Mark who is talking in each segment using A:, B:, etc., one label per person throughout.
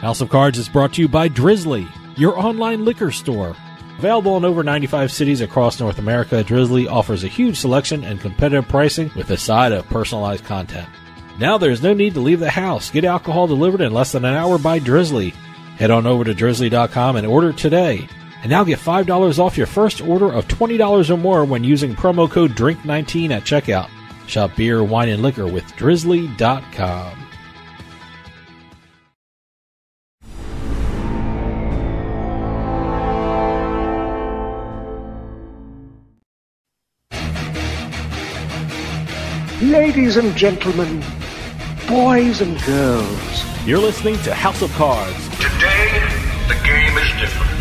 A: House of Cards is brought to you by Drizzly, your online liquor store. Available in over 95 cities across North America, Drizzly offers a huge selection and competitive pricing with a side of personalized content. Now there's no need to leave the house. Get alcohol delivered in less than an hour by Drizzly. Head on over to drizzly.com and order today. And now get $5 off your first order of $20 or more when using promo code DRINK19 at checkout. Shop beer, wine, and liquor with drizzly.com.
B: Ladies and gentlemen, boys and girls,
A: you're listening to House of Cards.
C: Today, the game is different.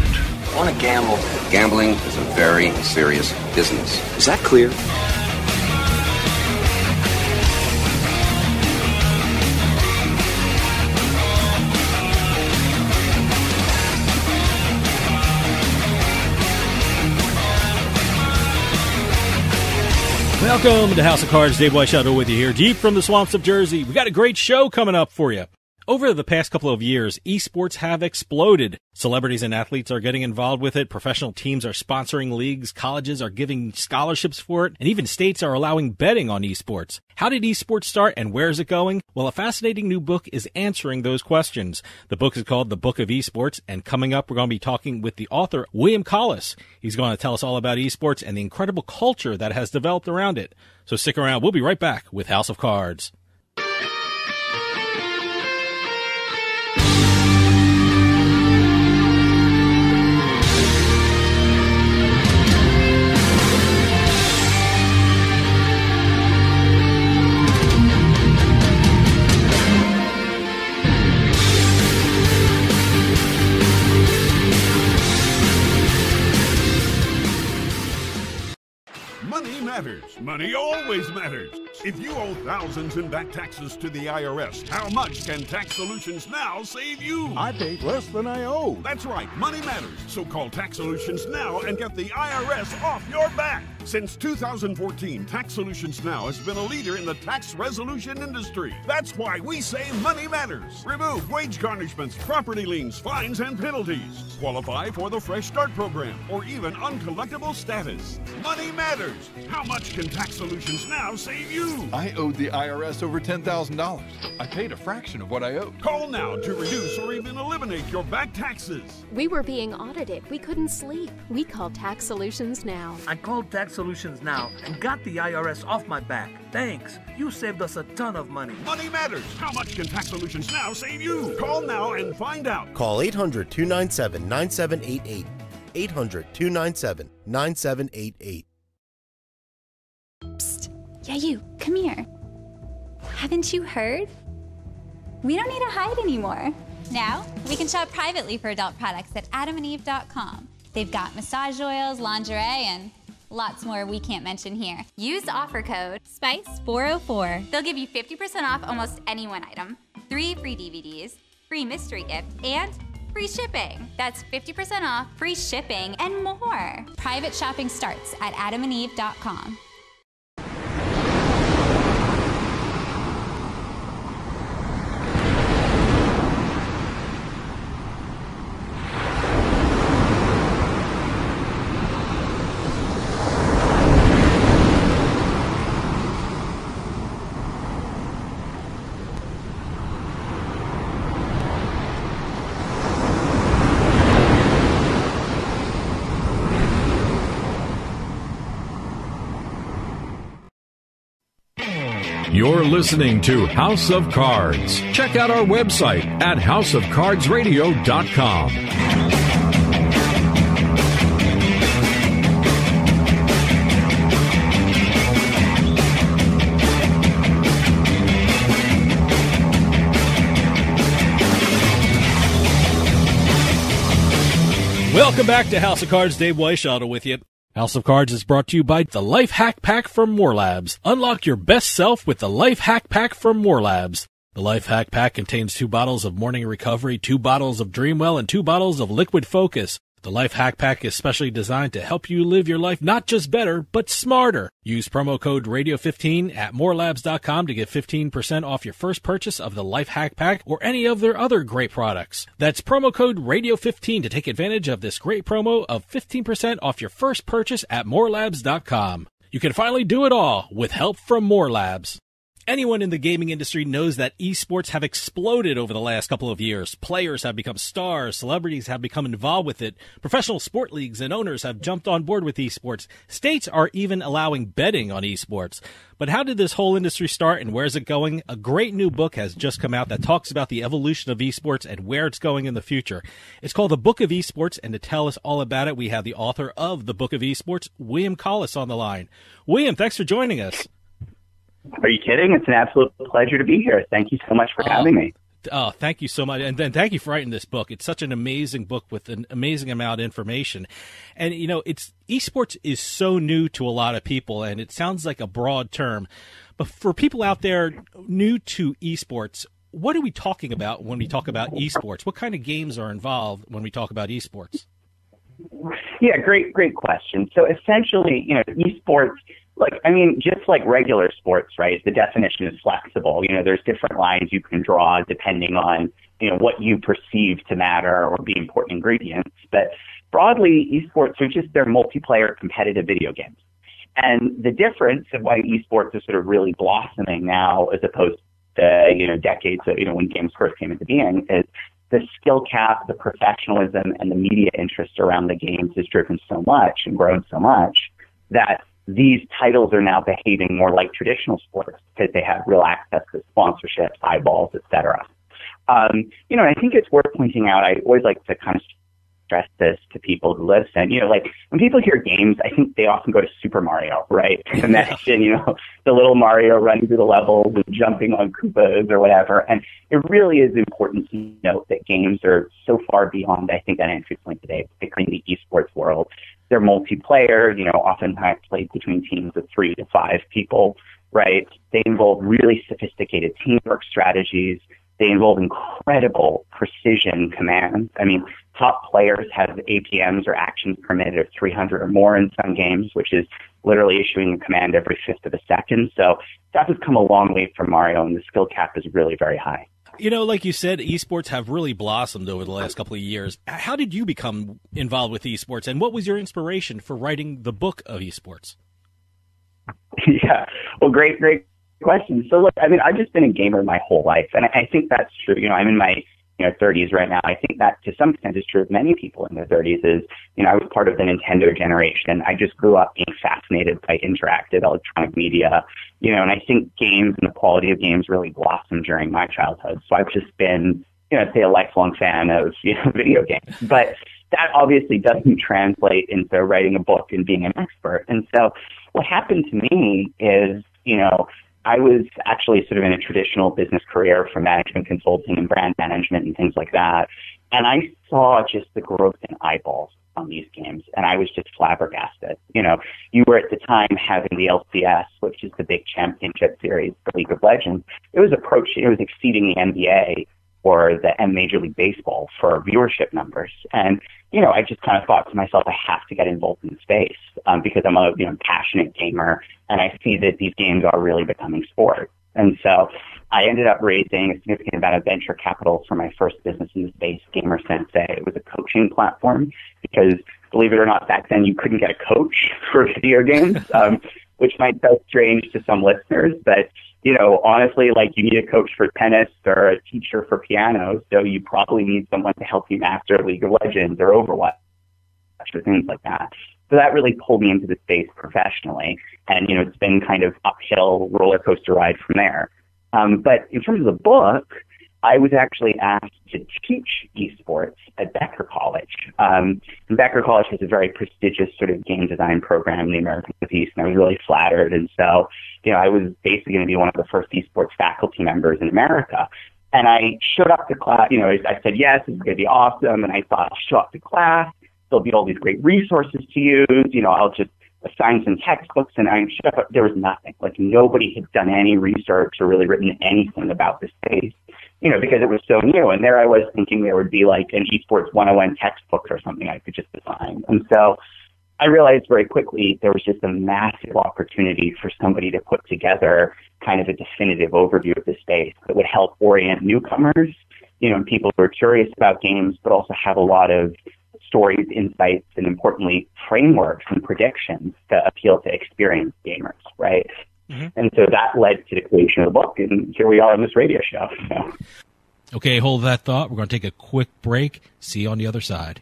D: I want to gamble. Gambling is a very serious business. Is that clear?
A: Welcome to House of Cards. Dave Weishuttle with you here, deep from the swamps of Jersey. We got a great show coming up for you. Over the past couple of years, eSports have exploded. Celebrities and athletes are getting involved with it. Professional teams are sponsoring leagues. Colleges are giving scholarships for it. And even states are allowing betting on eSports. How did eSports start and where is it going? Well, a fascinating new book is answering those questions. The book is called The Book of eSports. And coming up, we're going to be talking with the author, William Collis. He's going to tell us all about eSports and the incredible culture that has developed around it. So stick around. We'll be right back with House of Cards.
E: Money always matters. If you owe thousands in back taxes to the IRS, how much can Tax Solutions Now save you?
F: I paid less than I owe.
E: That's right, money matters. So call Tax Solutions Now and get the IRS off your back. Since 2014, Tax Solutions Now has been a leader in the tax resolution industry. That's why we say money matters. Remove wage garnishments, property liens, fines, and penalties. Qualify for the Fresh Start program or even uncollectible status. Money matters. How much can Tax Solutions Now save you?
F: I owed the IRS over $10,000. I paid a fraction of what I owed.
E: Call now to reduce or even eliminate your back taxes.
G: We were being audited. We couldn't sleep. We called Tax Solutions Now.
H: I called Tax Solutions Now and got the IRS off my back. Thanks. You saved us a ton of money.
E: Money matters. How much can Tax Solutions Now save you? Call now and find out.
I: Call 800-297-9788. 800-297-9788.
J: Psst. Yeah, you. Come here. Haven't you heard? We don't need to hide anymore.
K: Now, we can shop privately for adult products at adamandeve.com. They've got massage oils, lingerie, and lots more we can't mention here. Use offer code SPICE404. They'll give you 50% off almost any one item, 3 free DVDs, free mystery gift, and free shipping. That's 50% off, free shipping, and more. Private shopping starts at adamandeve.com.
L: You're listening to House of Cards. Check out our website at houseofcardsradio.com.
A: Welcome back to House of Cards. Dave Weishuttle with you. House of Cards is brought to you by the Life Hack Pack from More Labs. Unlock your best self with the Life Hack Pack from More Labs. The Life Hack Pack contains 2 bottles of Morning Recovery, 2 bottles of Dreamwell, and 2 bottles of Liquid Focus. The Life Hack Pack is specially designed to help you live your life not just better, but smarter. Use promo code Radio15 at morelabs.com to get 15% off your first purchase of the Life Hack Pack or any of their other great products. That's promo code Radio15 to take advantage of this great promo of 15% off your first purchase at morelabs.com. You can finally do it all with help from More Labs. Anyone in the gaming industry knows that esports have exploded over the last couple of years. Players have become stars, celebrities have become involved with it, professional sport leagues and owners have jumped on board with esports. States are even allowing betting on esports. But how did this whole industry start and where's it going? A great new book has just come out that talks about the evolution of esports and where it's going in the future. It's called The Book of Esports, and to tell us all about it, we have the author of The Book of Esports, William Collis, on the line. William, thanks for joining us.
I: Are you kidding? It's an absolute pleasure to be here. Thank you so much for having me.
A: Oh, thank you so much. And then thank you for writing this book. It's such an amazing book with an amazing amount of information. And, you know, esports is so new to a lot of people, and it sounds like a broad term. But for people out there new to esports, what are we talking about when we talk about esports? What kind of games are involved when we talk about esports?
I: Yeah, great question. So essentially, you know, esports, just like regular sports, right? The definition is flexible. You know, there's different lines you can draw depending on, you know, what you perceive to matter or be important ingredients. But broadly, esports are just they're multiplayer competitive video games. And the difference of why esports is sort of really blossoming now as opposed to, you know, decades of, you know, when games first came into being is the skill cap, the professionalism, and the media interest around the games has driven so much and grown so much that these titles are now behaving more like traditional sports because they have real access to sponsorships, eyeballs, etc. You know, I think it's worth pointing out, I always like to kind of stress this to people who listen, you know, like when people hear games, I think they often go to Super Mario, right? Imagine, you know, the little Mario running through the levels and jumping on Koopas or whatever. And it really is important to note that games are so far beyond, I think, that entry point today, particularly in the esports world. They're multiplayer, you know, oftentimes played between teams of 3 to 5 people, right? They involve really sophisticated teamwork strategies. They involve incredible precision commands. I mean, top players have APMs or actions per minute of 300 or more in some games, which is literally issuing a command every fifth of a second. So that has come a long way from Mario, and the skill cap is really very high.
A: You know, like you said, esports have really blossomed over the last couple of years. How did you become involved with esports, and what was your inspiration for writing the book of esports?
I: Yeah, well, great question. So look, I mean, I've just been a gamer my whole life, and I think that's true. You know, I'm in my 30s right now. I think that to some extent is true of many people in their 30s is, you know, I was part of the Nintendo generation. I just grew up being fascinated by interactive electronic media, you know, and I think games and the quality of games really blossomed during my childhood. So I've just been, you know, I'd say a lifelong fan of, you know, video games. But that obviously doesn't translate into writing a book and being an expert. And so what happened to me is, you know, I was actually sort of in a traditional business career for management consulting and brand management and things like that. And I saw just the growth in eyeballs on these games, and I was just flabbergasted. You know, you were at the time having the LCS, which is the big championship series for League of Legends. It was exceeding the NBA or the Major League Baseball for viewership numbers. And, you know, I just kind of thought to myself, I have to get involved in the space because I'm a passionate gamer, and I see that these games are really becoming sport. And so I ended up raising a significant amount of venture capital for my first business in the space, Gamer Sensei. It was a coaching platform because, believe it or not, back then you couldn't get a coach for video games, which might sound strange to some listeners, but you know, honestly, like you need a coach for tennis or a teacher for piano, so you probably need someone to help you master League of Legends or Overwatch or things like that. So that really pulled me into the space professionally, and you know, it's been kind of uphill roller coaster ride from there. But in terms of the book, I was actually asked to teach esports at Becker College. And Becker College has a very prestigious sort of game design program in the American Northeast, and I was really flattered. And so, you know, I was basically going to be one of the first esports faculty members in America. And I showed up to class, you know, I said, yes, this is going to be awesome. And I thought, I'll show up to class. There'll be all these great resources to use. You know, I'll just assign some textbooks, and I showed up. There was nothing. Like nobody had done any research or really written anything about this space. because it was so new. And there I was thinking there would be like an eSports 101 textbook or something I could just design. And so I realized very quickly there was just a massive opportunity for somebody to put together kind of a definitive overview of the space that would help orient newcomers, and people who are curious about games, but also have a lot of stories, insights, and importantly, frameworks and predictions that appeal to experienced gamers, right? Mm-hmm. And so that led to the creation of the book, and here we are on this radio show. So.
A: Okay, hold that thought. We're going to take a quick break. See you on the other side.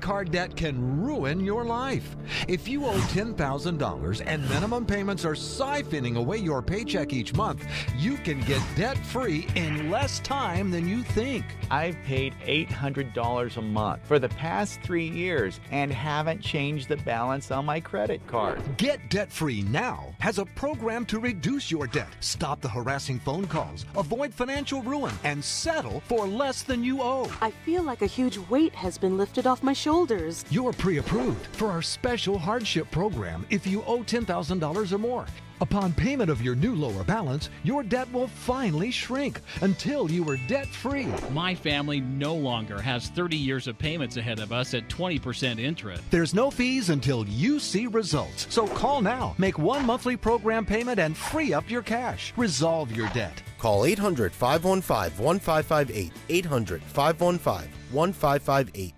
M: Card debt can ruin your life. If you owe $10,000 and minimum payments are siphoning away your paycheck each month, you can get debt-free in less time than you think.
N: I've paid $800 a month for the past 3 years and haven't changed the balance on my credit card.
M: Get Debt-Free Now has a program to reduce your debt, stop the harassing phone calls, avoid financial ruin, and settle for less than you owe.
O: I feel like a huge weight has been lifted off my shoulders.
M: You're pre-approved for our special hardship program if you owe $10,000 or more. Upon payment of your new lower balance, your debt will finally shrink until you are debt-free.
P: My family no longer has 30 years of payments ahead of us at 20% interest.
M: There's no fees until you see results. So call now, make one monthly program payment, and free up your cash. Resolve your debt.
Q: Call 800-515-1558. 800-515-1558.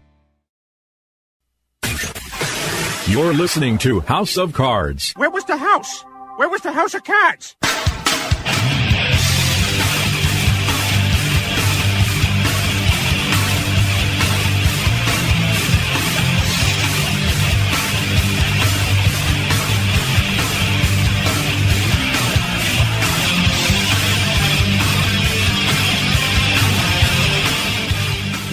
L: You're listening to House of Cards.
C: Where was the house? Where was the House of Cards?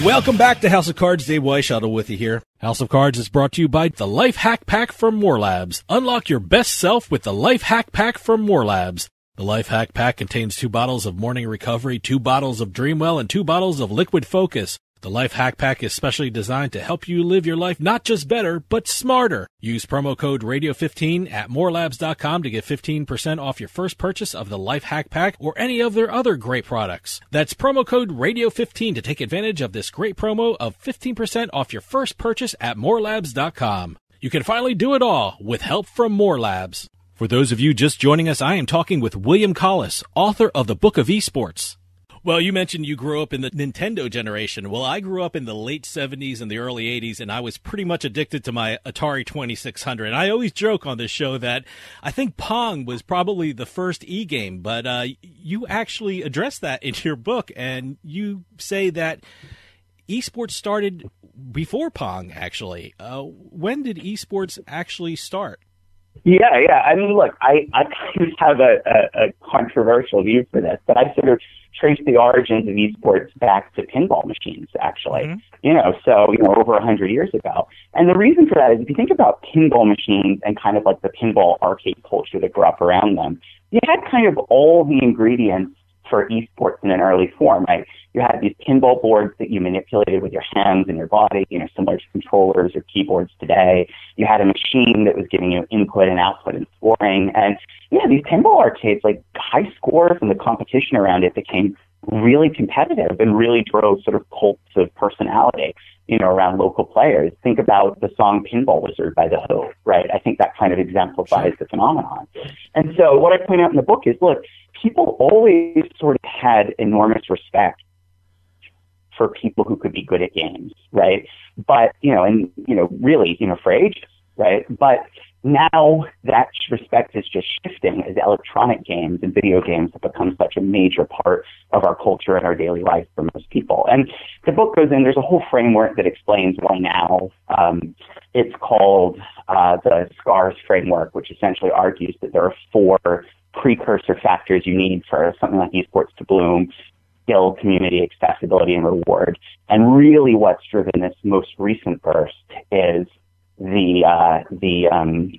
A: Welcome back to House of Cards. Dave Weishuttle with you here. House of Cards is brought to you by the Life Hack Pack from More Labs. Unlock your best self with the Life Hack Pack from More Labs. The Life Hack Pack contains 2 bottles of Morning Recovery, 2 bottles of Dreamwell, and 2 bottles of Liquid Focus. The Life Hack Pack is specially designed to help you live your life not just better, but smarter. Use promo code Radio15 at morelabs.com to get 15% off your first purchase of the Life Hack Pack or any of their other great products. That's promo code Radio15 to take advantage of this great promo of 15% off your first purchase at morelabs.com. You can finally do it all with help from More Labs. For those of you just joining us, I am talking with William Collis, author of the Book of eSports. Well, you mentioned you grew up in the Nintendo generation. Well, I grew up in the late 70s and the early 80s, and I was pretty much addicted to my Atari 2600. And I always joke on this show that I think Pong was probably the first e-game, but you actually address that in your book, and you say that esports started before Pong, actually. When did esports actually start?
I: Yeah. I mean, look, I kind of have a controversial view for this, but I sort of trace the origins of esports back to pinball machines, actually, over 100 years ago. And the reason for that is if you think about pinball machines and kind of like the pinball arcade culture that grew up around them, you had kind of all the ingredients for esports in an early form, right? You had these pinball boards that you manipulated with your hands and your body, similar to controllers or keyboards today. You had a machine that was giving you input and output and scoring. And these pinball arcades, like high scores and the competition around it became really competitive and really drove sort of cults of personality, around local players. Think about the song Pinball Wizard by The Who, right? I think that kind of exemplifies the phenomenon. And so what I point out in the book is, look, people always sort of had enormous respect for people who could be good at games, right? But, really, for ages, right? But now that respect is just shifting as electronic games and video games have become such a major part of our culture and our daily life for most people. And the book goes in, there's a whole framework that explains why now. It's called the SCARS framework, which essentially argues that there are 4 precursor factors you need for something like esports to bloom: skill, community, accessibility, and reward. And really what's driven this most recent burst is the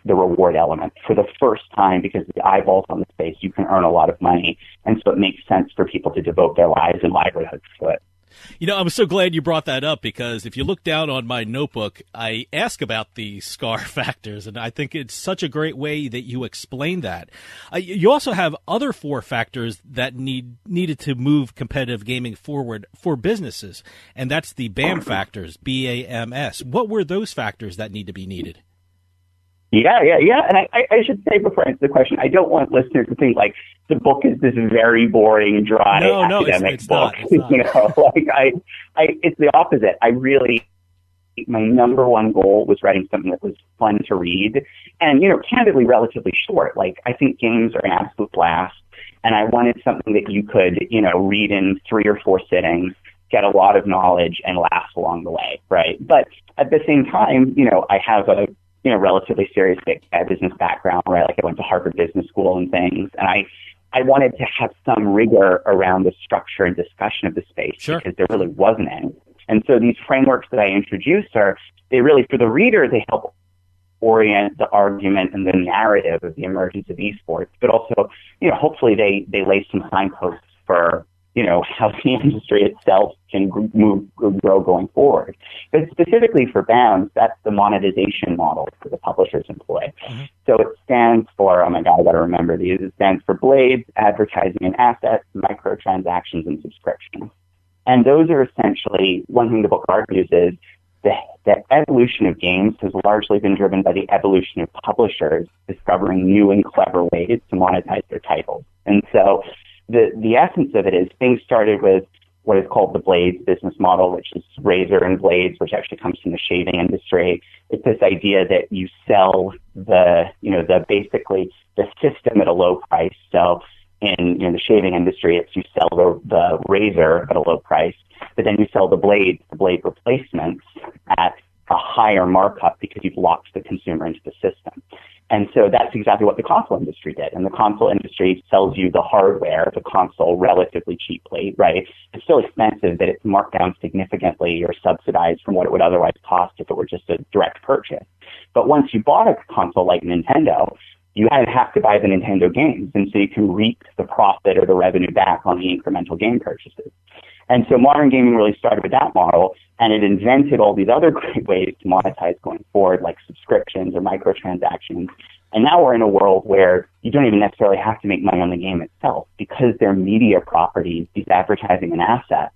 I: reward element. For the first time, because of the eyeballs on the space, you can earn a lot of money. And so it makes sense for people to devote their lives and livelihoods to it.
A: I'm so glad you brought that up, because if you look down on my notebook, I ask about the SCAR factors, and I think it's such a great way that you explain that. You also have other 4 factors that needed to move competitive gaming forward for businesses, and that's the BAM factors, BAMS. What were those factors that need to be needed?
I: Yeah. And I should say before I answer the question, I don't want listeners to think like the book is this very boring, dry academic book.
A: It's not.
I: It's the opposite. My number one goal was writing something that was fun to read and, candidly relatively short. Like, I think games are an absolute blast, and I wanted something that you could, read in 3 or 4 sittings, get a lot of knowledge, and laugh along the way, right? But at the same time, I have a relatively serious business background, right? Like, I went to Harvard Business School and things, and I wanted to have some rigor around the structure and discussion of the space, because there really wasn't any. And so these frameworks that I introduced they really, for the reader, they help orient the argument and the narrative of the emergence of esports, but also, hopefully they lay some signposts for, how the industry itself can grow going forward. But specifically for BAMS, that's the monetization model that the publishers employ. Mm-hmm. So it stands for, oh my God, I got to remember these. It stands for Blades, Advertising and Assets, Microtransactions, and Subscriptions. And those are essentially, one thing the book argues is the evolution of games has largely been driven by the evolution of publishers discovering new and clever ways to monetize their titles. And so the essence of it is things started with what is called the Blades business model, which is razor and blades, which actually comes from the shaving industry. It's this idea that you sell basically the system at a low price. So in the shaving industry, it's you sell the razor at a low price, but then you sell the blade replacements at a higher markup because you've locked the consumer into the system. And so that's exactly what the console industry did. And the console industry sells you the hardware, the console, relatively cheaply, right? It's still expensive, but it's marked down significantly or subsidized from what it would otherwise cost if it were just a direct purchase. But once you bought a console like Nintendo, you have to buy the Nintendo games, and so you can reap the profit or the revenue back on the incremental game purchases. And so modern gaming really started with that model, and it invented all these other great ways to monetize going forward, like subscriptions or microtransactions. And now we're in a world where you don't even necessarily have to make money on the game itself, because they're media properties, these advertising and assets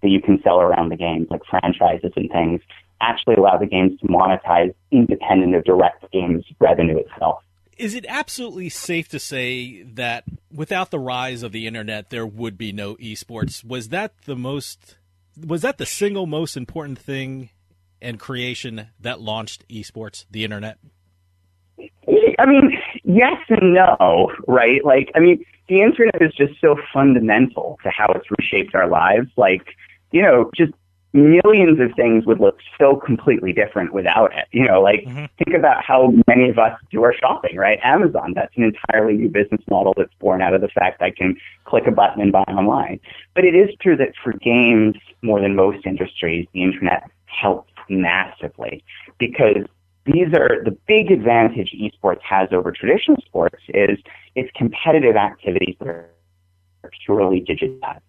I: that you can sell around the games, like franchises and things, actually allow the games to monetize independent of direct games revenue itself.
A: Is it absolutely safe to say that without the rise of the internet, there would be no esports? Was that the single most important thing and creation that launched esports, the internet?
I: I mean, yes and no, right? Like, I mean, the internet is just so fundamental to how it's reshaped our lives. Like, just millions of things would look so completely different without it. Think about how many of us do our shopping, right? Amazon, that's an entirely new business model that's born out of the fact I can click a button and buy online. But it is true that for games, more than most industries, the internet helps massively, because these are the big advantage esports has over traditional sports is its competitive activities that are purely digitized.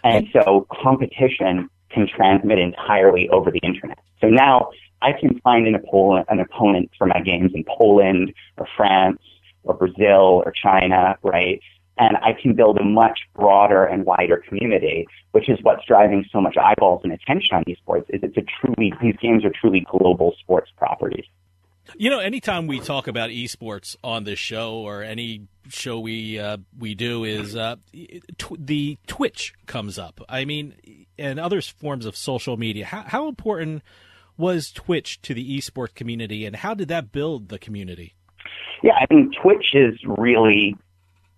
I: And so competition can transmit entirely over the internet. So now I can find an opponent for my games in Poland or France or Brazil or China, right? And I can build a much broader and wider community, which is what's driving so much eyeballs and attention on esports. These games are truly global sports properties.
A: You know, anytime we talk about esports on this show or any show we do is the Twitch comes up. I mean, and other forms of social media. How important was Twitch to the esports community, and how did that build the community?
I: Yeah, I mean, Twitch is really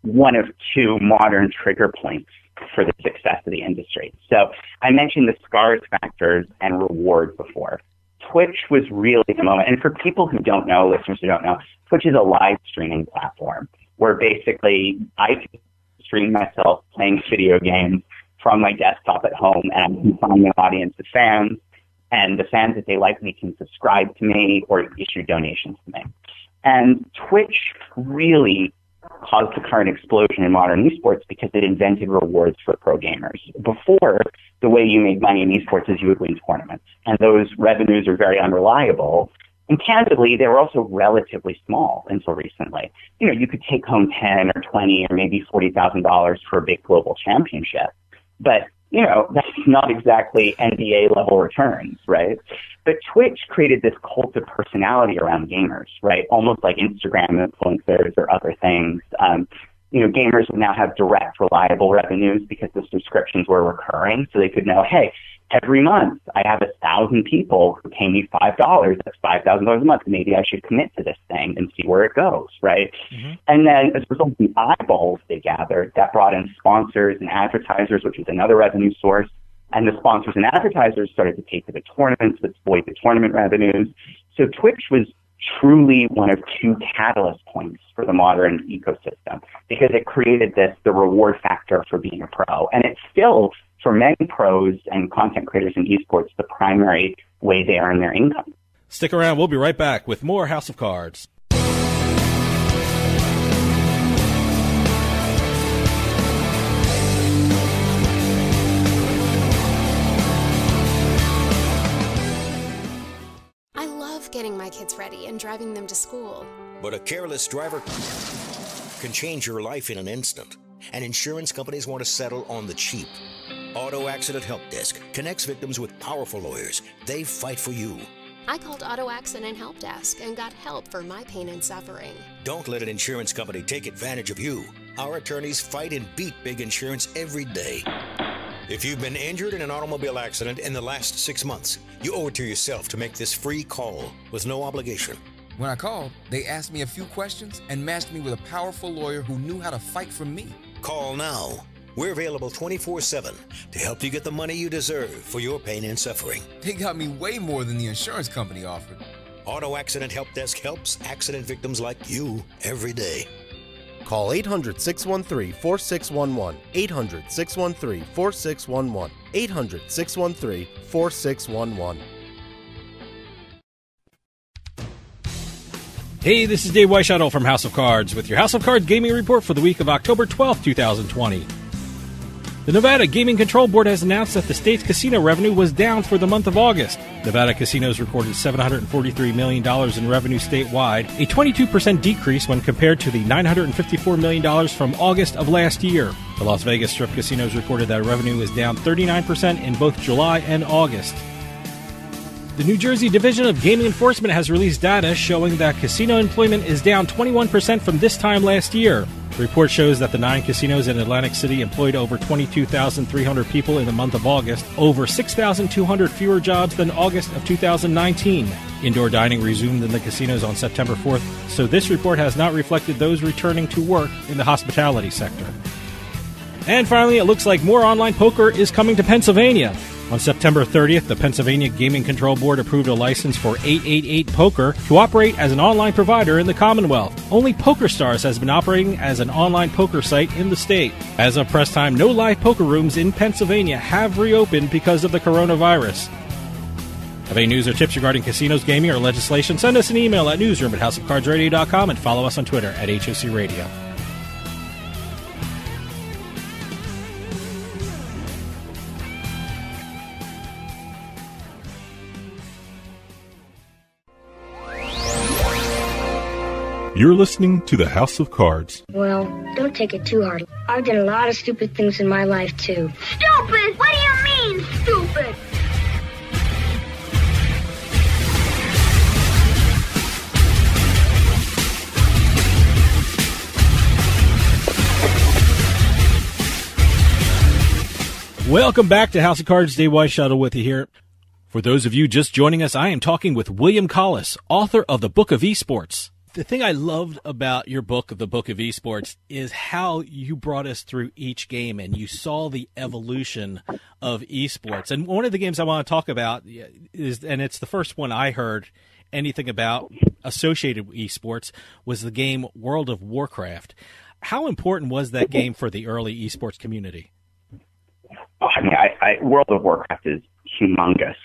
I: one of two modern trigger points for the success of the industry. So I mentioned the scars factors and rewards before. Twitch was really the moment. And for people who don't know, listeners who don't know, Twitch is a live streaming platform where basically I can stream myself playing video games from my desktop at home, and I can find an audience of fans, and the fans that they like me can subscribe to me or issue donations to me. And Twitch really caused the current explosion in modern esports because it invented rewards for pro gamers. Before, the way you made money in esports is you would win tournaments, and those revenues are very unreliable. And candidly, they were also relatively small until recently. You know, you could take home 10 or 20 or maybe $40,000 for a big global championship, but you know, that's not exactly NBA level returns, right? But Twitch created this cult of personality around gamers, right? Almost like Instagram influencers or other things. You know, gamers would now have direct, reliable revenues because the subscriptions were recurring. So they could know, hey, every month I have 1,000 people who pay me $5. That's $5,000 a month. Maybe I should commit to this thing and see where it goes, right? Mm-hmm. And then as a result of the eyeballs they gathered, that brought in sponsors and advertisers, which is another revenue source. And the sponsors and advertisers started to pay for the tournaments, exploit the tournament revenues. So Twitch was truly one of two catalyst points for the modern ecosystem because it created the reward factor for being a pro. And it's still, for many pros and content creators in esports, the primary way they earn their income.
A: Stick around. We'll be right back with more House of Cards.
G: Getting my kids ready and driving them to school.
Q: But a careless driver can change your life in an instant, and insurance companies want to settle on the cheap. Auto Accident Help Desk connects victims with powerful lawyers. They fight for you.
G: I called Auto Accident Help Desk and got help for my pain and suffering.
Q: Don't let an insurance company take advantage of you. Our attorneys fight and beat big insurance every day. If you've been injured in an automobile accident in the last 6 months, you owe it to yourself to make this free call with no obligation.
R: When I called, they asked me a few questions and matched me with a powerful lawyer who knew how to fight for me.
Q: Call now. We're available 24/7 to help you get the money you deserve for your pain and suffering.
R: They got me way more than the insurance company offered.
Q: Auto Accident Help Desk helps accident victims like you every day.
S: Call 800-613-4611, 800-613-4611, 800-613-4611.
A: Hey, this is Dave Weishuttle from House of Cards with your House of Cards gaming report for the week of October 12th, 2020. The Nevada Gaming Control Board has announced that the state's casino revenue was down for the month of August. Nevada casinos recorded $743 million in revenue statewide, a 22% decrease when compared to the $954 million from August of last year. The Las Vegas Strip casinos reported that revenue was down 39% in both July and August. The New Jersey Division of Gaming Enforcement has released data showing that casino employment is down 21% from this time last year. The report shows that the 9 casinos in Atlantic City employed over 22,300 people in the month of August, over 6,200 fewer jobs than August of 2019. Indoor dining resumed in the casinos on September 4th, so this report has not reflected those returning to work in the hospitality sector. And finally, it looks like more online poker is coming to Pennsylvania. On September 30th, the Pennsylvania Gaming Control Board approved a license for 888 Poker to operate as an online provider in the Commonwealth. Only PokerStars has been operating as an online poker site in the state. As of press time, no live poker rooms in Pennsylvania have reopened because of the coronavirus. Have any news or tips regarding casinos, gaming, or legislation? Send us an email at newsroom@houseofcardsradio.com and follow us on Twitter @HOC Radio.
L: You're listening to the House of Cards.
T: Well, don't take it too hard. I've done a lot of stupid things in my life, too.
U: Stupid? What do you mean, stupid?
A: Welcome back to House of Cards. Dave Weishuttle with you here. For those of you just joining us, I am talking with William Collis, author of the Book of eSports. The thing I loved about your book, the Book of eSports, is how you brought us through each game and you saw the evolution of eSports. And one of the games I want to talk about is, and it's the first one I heard anything about associated with eSports, was the game World of Warcraft. How important was that game for the early eSports community?
I: Oh, I mean, World of Warcraft is humongous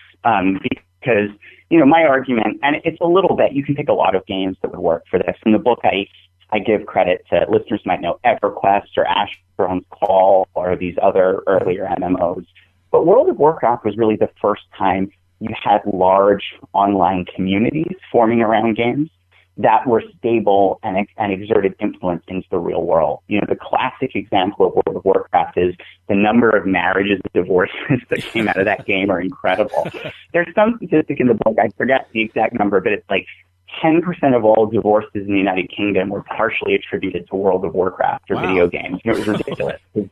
I: because, you know, my argument, and it's a little bit, you can pick a lot of games that would work for this. In the book, I give credit to, listeners might know EverQuest or Asheron's Call or these other earlier MMOs. But World of Warcraft was really the first time you had large online communities forming around games that were stable and exerted influence into the real world. You know, the classic example of World of Warcraft is the number of marriages and divorces that came out of that game are incredible. There's some statistic in the book, I forget the exact number, but it's like 10% of all divorces in the United Kingdom were partially attributed to World of Warcraft or video games. You know, it was ridiculous. The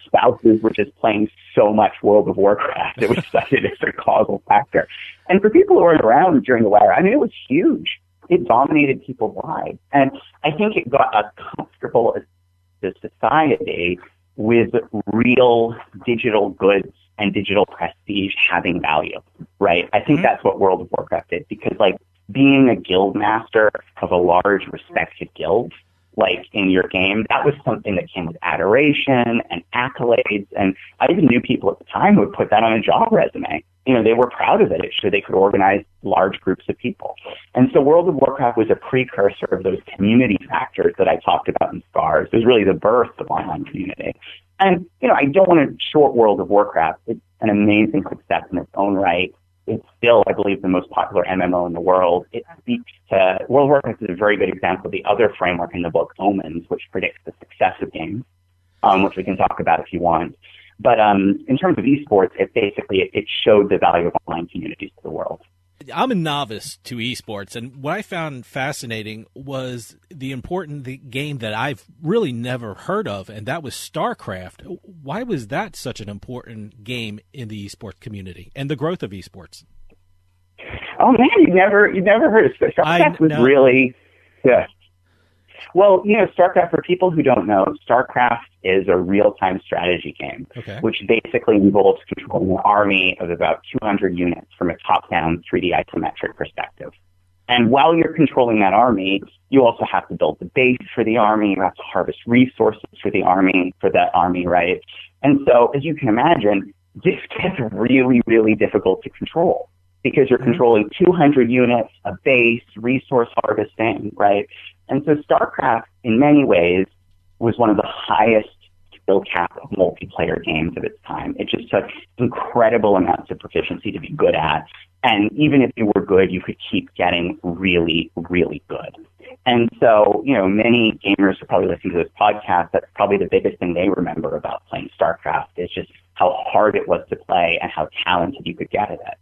I: spouses were just playing so much World of Warcraft. It was cited as a causal factor. And for people who were around during the WoW, I mean, it was huge. It dominated people's lives. And I think it got us comfortable as a society with real digital goods and digital prestige having value, right? I think that's what World of Warcraft did, because, like, being a guild master of a large respected guild, like in your game, that was something that came with adoration and accolades. And I even knew people at the time who would put that on a job resume. You know, they were proud of it. It showed they could organize large groups of people. And so World of Warcraft was a precursor of those community factors that I talked about in Scars. It was really the birth of online community. And, you know, I don't want to short World of Warcraft. It's an amazing success in its own right. It's still, I believe, the most popular MMO in the world. It speaks to, World of Warcraft is a very good example of the other framework in the book, Omens, which predicts the success of games, which we can talk about if you want. But in terms of esports, it showed the value of online communities to the world.
A: I'm a novice to esports, and what I found fascinating was the game that I've really never heard of, and that was StarCraft. Why was that such an important game in the esports community and the growth of esports?
I: Oh man, you never heard of StarCraft? Was really good. Well, you know, StarCraft, for people who don't know, StarCraft is a real-time strategy game, which basically involves controlling an army of about 200 units from a top-down 3D isometric perspective. And while you're controlling that army, you also have to build the base for the army. You have to harvest resources for that army, right? And so, as you can imagine, this gets really, really difficult to control, because you're controlling 200 units, a base, resource harvesting, right? And so StarCraft, in many ways, was one of the highest skill cap multiplayer games of its time. It just took incredible amounts of proficiency to be good at. And even if you were good, you could keep getting really, really good. And so, you know, many gamers who probably listen to this podcast, that's probably the biggest thing they remember about playing StarCraft is just how hard it was to play and how talented you could get at it.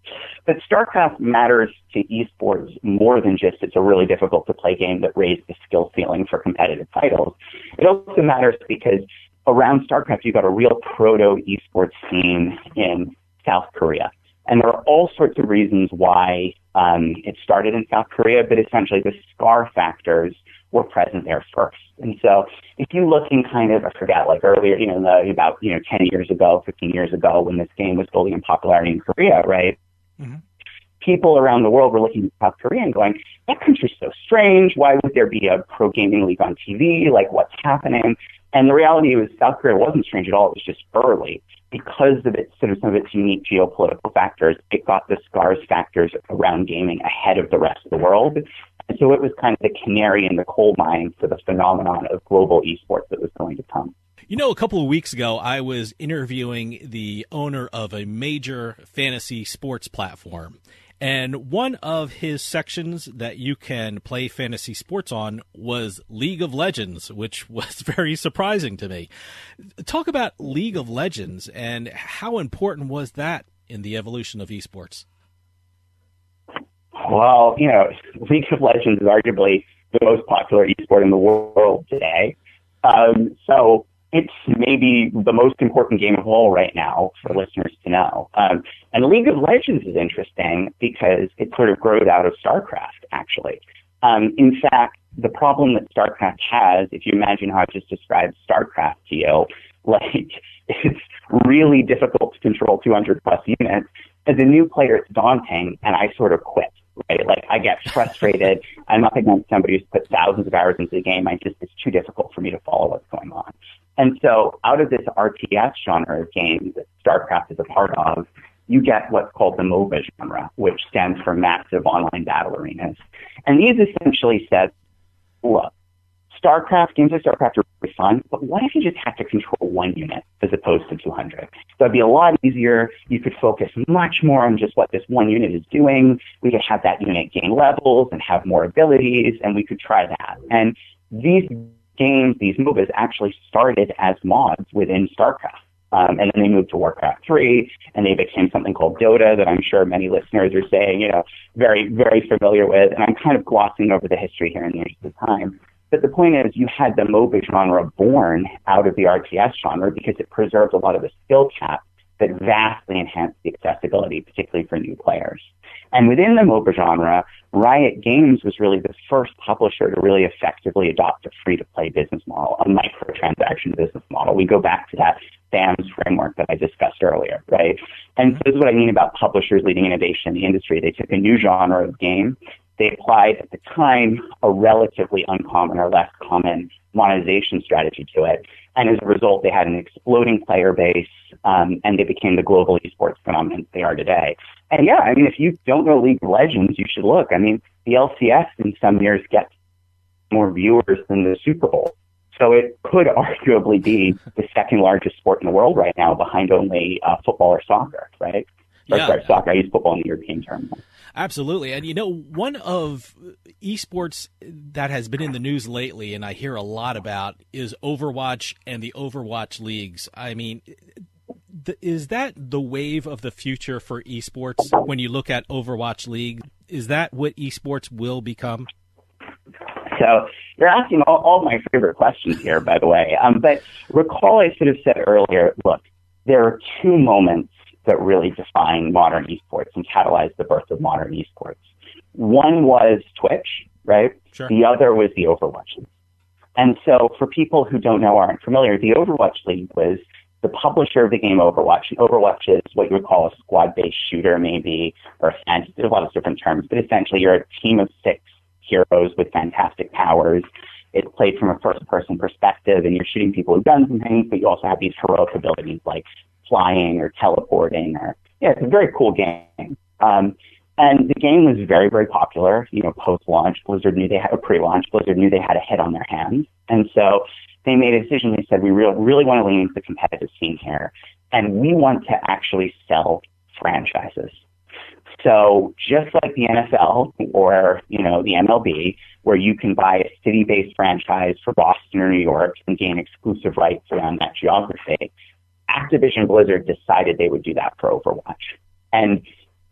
I: But StarCraft matters to esports more than just it's a really difficult to play game that raised the skill ceiling for competitive titles. It also matters because around StarCraft, you've got a real proto esports scene in South Korea. And there are all sorts of reasons why it started in South Korea, but essentially the scar factors were present there first. And so if you look in kind of, I forget, like earlier, you know, about 10 years ago, 15 years ago, when this game was building in popularity in Korea, right? Mm-hmm. People around the world were looking at South Korea and going, that country's so strange. Why would there be a pro gaming league on TV? Like, what's happening? And the reality was South Korea wasn't strange at all. It was just early. Because of its some of its unique geopolitical factors, it got the scars factors around gaming ahead of the rest of the world. And so it was kind of the canary in the coal mine for the phenomenon of global esports that was going to come.
A: You know, a couple of weeks ago, I was interviewing the owner of a major fantasy sports platform. And one of his sections that you can play fantasy sports on was League of Legends, which was very surprising to me. Talk about League of Legends and how important was that in the evolution of esports?
I: Well, League of Legends is arguably the most popular esport in the world today. So it's maybe the most important game of all right now for listeners to know. And League of Legends is interesting because it sort of growed out of StarCraft, actually. In fact, the problem that StarCraft has, if you imagine how I just described StarCraft to you, it's really difficult to control 200 plus units. As a new player, it's daunting, and I sort of quit. Right? I get frustrated. I'm up against somebody who's put thousands of hours into the game. It's too difficult for me to follow what's going on. And so out of this RTS genre of games that StarCraft is a part of, you get what's called the MOBA genre, which stands for Massive Online Battle Arenas. And these essentially said, look, games like StarCraft are really fun, but what if you just had to control one unit as opposed to 200? That'd be a lot easier. You could focus much more on just what this one unit is doing. We could have that unit gain levels and have more abilities, and we could try that. And these games, these MOBAs, actually started as mods within StarCraft. And then they moved to Warcraft 3, and they became something called Dota that I'm sure many listeners are saying, very, very familiar with. And I'm kind of glossing over the history here in the interest of time. But the point is, you had the MOBA genre born out of the RTS genre because it preserved a lot of the skill cap that vastly enhanced the accessibility, particularly for new players. And within the MOBA genre, Riot Games was really the first publisher to really effectively adopt a free-to-play business model, a microtransaction business model. We go back to that FAMS framework that I discussed earlier, right? And so this is what I mean about publishers leading innovation in the industry. They took a new genre of game. They applied, at the time, a relatively uncommon or less common monetization strategy to it. And as a result, they had an exploding player base, and they became the global esports phenomenon they are today. And yeah, if you don't know League of Legends, you should look. The LCS in some years gets more viewers than the Super Bowl. So it could arguably be the second largest sport in the world right now, behind only football or soccer, right? Soccer. I use football in the European term.
A: Absolutely. And, one of esports that has been in the news lately, and I hear a lot about, is Overwatch and the Overwatch leagues. Is that the wave of the future for esports when you look at Overwatch League? Is that what esports will become?
I: So you're asking all my favorite questions here, by the way. But recall I sort of said earlier, look, there are two moments that really define modern esports and catalyzed the birth of modern esports. One was Twitch, right?
A: Sure.
I: The other was the Overwatch League. And so for people who don't know or aren't familiar, the Overwatch League was the publisher of the game Overwatch. And Overwatch is what you would call a squad-based shooter, maybe, or there's a lot of different terms, but essentially you're a team of 6 heroes with fantastic powers. It's played from a first-person perspective, and you're shooting people with guns and things, but you also have these heroic abilities like flying or teleporting, it's a very cool game. And the game was very, very popular. Post-launch, Blizzard knew they had a pre-launch. Blizzard knew they had a hit on their hands, and so they made a decision. They said, we really want to lean into the competitive scene here, and we want to actually sell franchises. So just like the NFL or, the MLB, where you can buy a city-based franchise for Boston or New York and gain exclusive rights around that geography, Activision Blizzard decided they would do that for Overwatch. And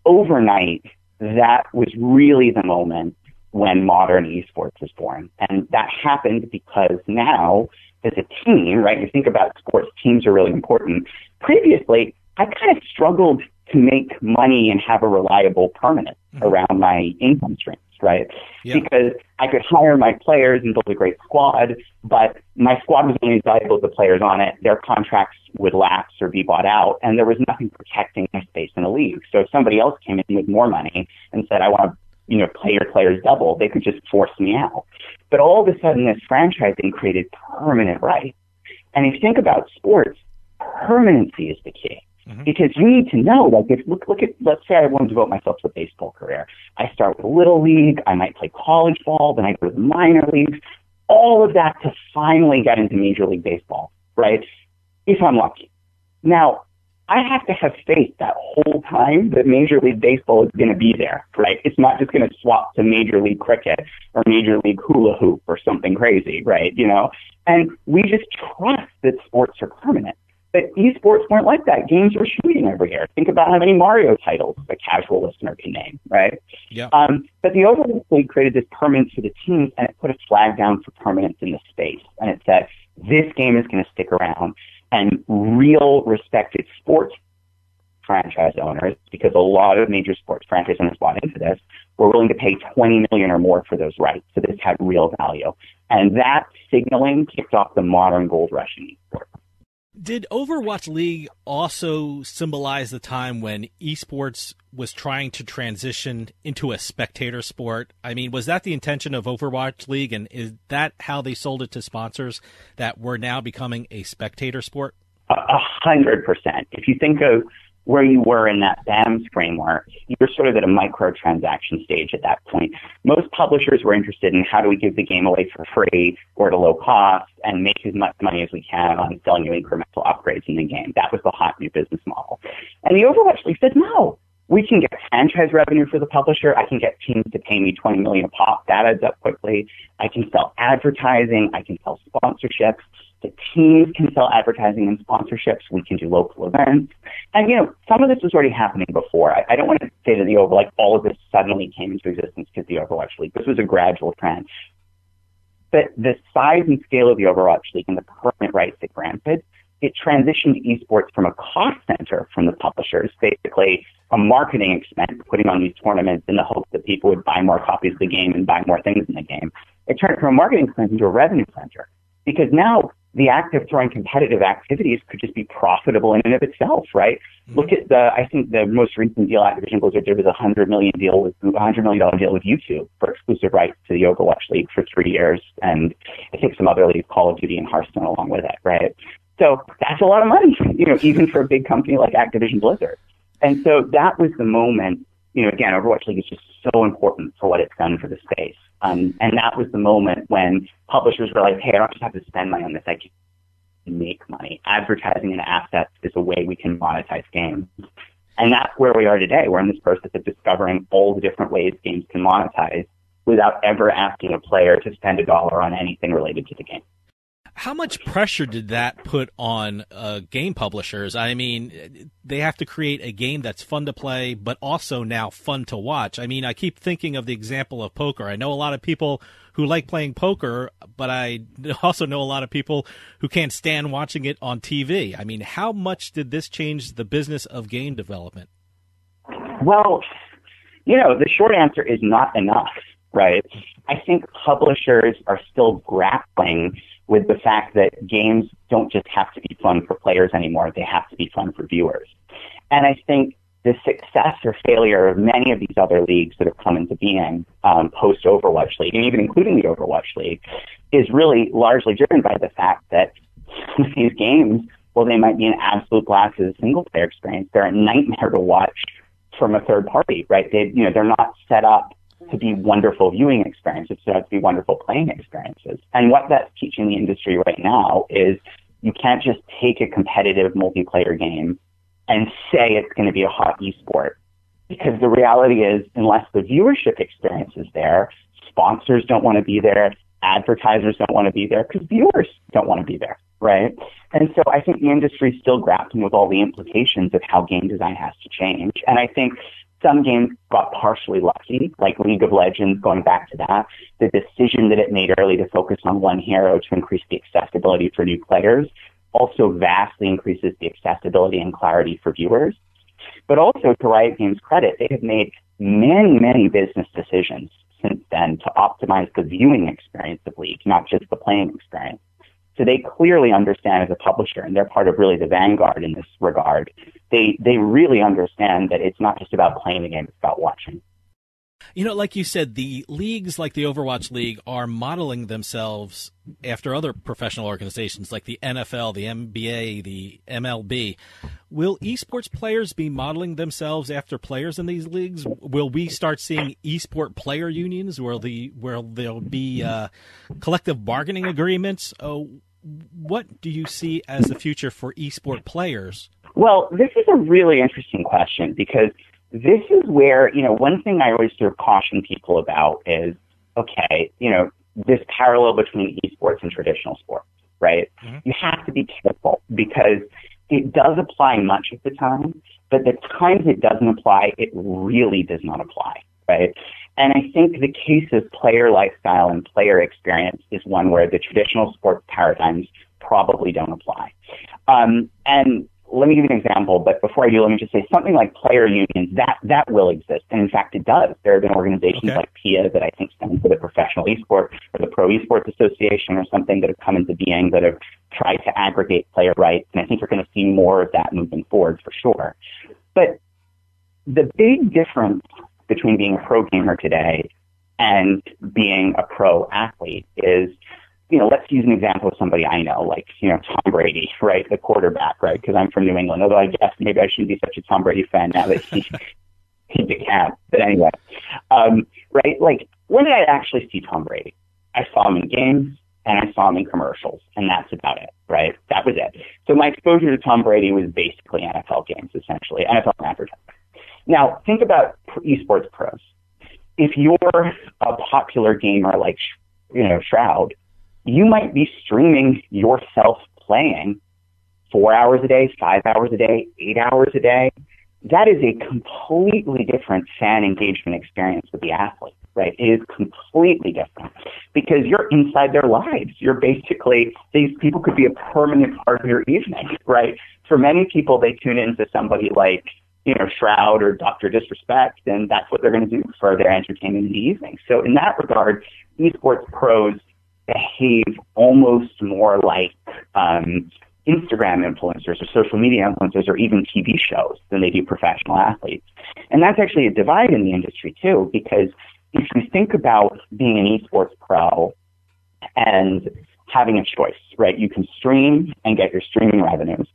I: overnight, that was really the moment when modern esports was born. And that happened because now, as a team, right, you think about sports, teams are really important. Previously, I kind of struggled to make money and have a reliable permanence around my income streams, right? Yeah. Because I could hire my players and build a great squad, but my squad was only as valuable as the players on it. Their contracts would lapse or be bought out, and there was nothing protecting my space in the league. So if somebody else came in with more money and said, I want to pay your players double, they could just force me out. But all of a sudden, this franchising created permanent rights. And if you think about sports, permanency is the key. Because you need to know, look at, let's say I want to devote myself to a baseball career. I start with Little League, I might play college ball, then I go to the minor leagues, all of that to finally get into Major League Baseball, right? If I'm lucky. Now, I have to have faith that whole time that Major League Baseball is going to be there, right? It's not just going to swap to Major League Cricket or Major League Hula Hoop or something crazy, right? You know, and we just trust that sports are permanent. But esports weren't like that. Games were shooting every year. Think about how many Mario titles a casual listener can name, right?
A: Yeah.
I: But the Overwatch League created this permanence for the teams, and it put a flag down for permanence in the space. And it said, this game is going to stick around. And real respected sports franchise owners, because a lot of major sports franchise owners bought into this, were willing to pay $20 million or more for those rights. So this had real value. And that signaling kicked off the modern gold rush in esports.
A: Did Overwatch League also symbolize the time when esports was trying to transition into a spectator sport? I mean, was that the intention of Overwatch League, and is that how they sold it to sponsors, that we're now becoming a spectator sport?
I: 100%. If you think of where you were in that BAMS framework, you were sort of at a microtransaction stage at that point. Most publishers were interested in how do we give the game away for free or at a low cost and make as much money as we can on selling you incremental upgrades in the game. That was the hot new business model. And the Overwatch League said, no, we can get franchise revenue for the publisher. I can get teams to pay me $20 million a pop. That adds up quickly. I can sell advertising. I can sell sponsorships. The teams can sell advertising and sponsorships. We can do local events. And, you know, some of this was already happening before. I don't want to say that all of this suddenly came into existence because of the Overwatch League. This was a gradual trend. But the size and scale of the Overwatch League and the permanent rights it granted, it transitioned esports from a cost center from the publishers, basically a marketing expense, putting on these tournaments in the hope that people would buy more copies of the game and buy more things in the game. It turned from a marketing expense into a revenue center, because now the act of throwing competitive activities could just be profitable in and of itself, right? Mm-hmm. Look at I think the most recent deal Activision Blizzard did was a $100 million deal with YouTube for exclusive rights to the Overwatch League for 3 years. And I think some other leagues, Call of Duty and Hearthstone along with it, right? So that's a lot of money, you know, even for a big company like Activision Blizzard. And so that was the moment, you know, again, Overwatch League is just so important for what it's done for the space. And that was the moment when publishers were like, hey, I don't just have to spend money on this. I can make money. Advertising and assets is a way we can monetize games. And that's where we are today. We're in this process of discovering all the different ways games can monetize without ever asking a player to spend $1 on anything related to the game.
A: How much pressure did that put on game publishers? I mean, they have to create a game that's fun to play, but also now fun to watch. I mean, I keep thinking of the example of poker. I know a lot of people who like playing poker, but I also know a lot of people who can't stand watching it on TV. I mean, how much did this change the business of game development?
I: Well, you know, the short answer is not enough, right? I think publishers are still grappling with the fact that games don't just have to be fun for players anymore. They have to be fun for viewers. And I think the success or failure of many of these other leagues that have come into being post-Overwatch League, and even including the Overwatch League, is really largely driven by the fact that these games, while they might be an absolute blast as a single-player experience, they're a nightmare to watch from a third party, right? They're not set up to be wonderful viewing experiences, so to be wonderful playing experiences. And what that's teaching the industry right now is you can't just take a competitive multiplayer game and say it's going to be a hot esport. Because the reality is, unless the viewership experience is there, sponsors don't want to be there, advertisers don't want to be there, because viewers don't want to be there, right? And so I think the industry is still grappling with all the implications of how game design has to change. And I think some games got partially lucky, like League of Legends, going back to that. The decision that it made early to focus on one hero to increase the accessibility for new players also vastly increases the accessibility and clarity for viewers. But also, to Riot Games' credit, they have made many, many business decisions since then to optimize the viewing experience of League, not just the playing experience. So they clearly understand as a publisher, and they're part of really the vanguard in this regard. They really understand that it's not just about playing the game, it's about watching.
A: You know, like you said, the leagues like the Overwatch League are modeling themselves after other professional organizations like the NFL, the NBA, the MLB. Will esports players be modeling themselves after players in these leagues? Will we start seeing esport player unions where there'll be collective bargaining agreements? What do you see as the future for esport players?
I: Well, this is a really interesting question because this is where, one thing I always sort of caution people about is, okay, this parallel between esports and traditional sports, right? Mm-hmm. You have to be careful because it does apply much of the time, but the times it doesn't apply, it really does not apply, right? And I think the case of player lifestyle and player experience is one where the traditional sports paradigms probably don't apply. And let me give you an example, but before I do, let me just say something like player unions, that will exist. And in fact, it does. There have been organizations like PIA that I think stand for the Professional Esports or the Pro Esports Association or something that have come into being that have tried to aggregate player rights. And I think you're going to see more of that moving forward for sure. But the big difference between being a pro gamer today and being a pro athlete is, let's use an example of somebody I know, like, Tom Brady, right? The quarterback, right? Because I'm from New England, although I guess maybe I shouldn't be such a Tom Brady fan now that he decamped. But anyway, right? Like, when did I actually see Tom Brady? I saw him in games and I saw him in commercials, and that's about it, right? That was it. So my exposure to Tom Brady was basically NFL games, essentially, NFL advertising. Now, think about esports pros. If you're a popular gamer like, Shroud, you might be streaming yourself playing 4 hours a day, 5 hours a day, 8 hours a day. That is a completely different fan engagement experience with the athlete, right? It is completely different because you're inside their lives. You're basically, these people could be a permanent part of your evening, right? For many people, they tune into somebody like, Shroud or Dr. Disrespect, and that's what they're going to do for their entertainment in the evening. So in that regard, esports pros behave almost more like Instagram influencers or social media influencers or even TV shows than they do professional athletes. And that's actually a divide in the industry too, because if you think about being an esports pro and having a choice, right? You can stream and get your streaming revenues,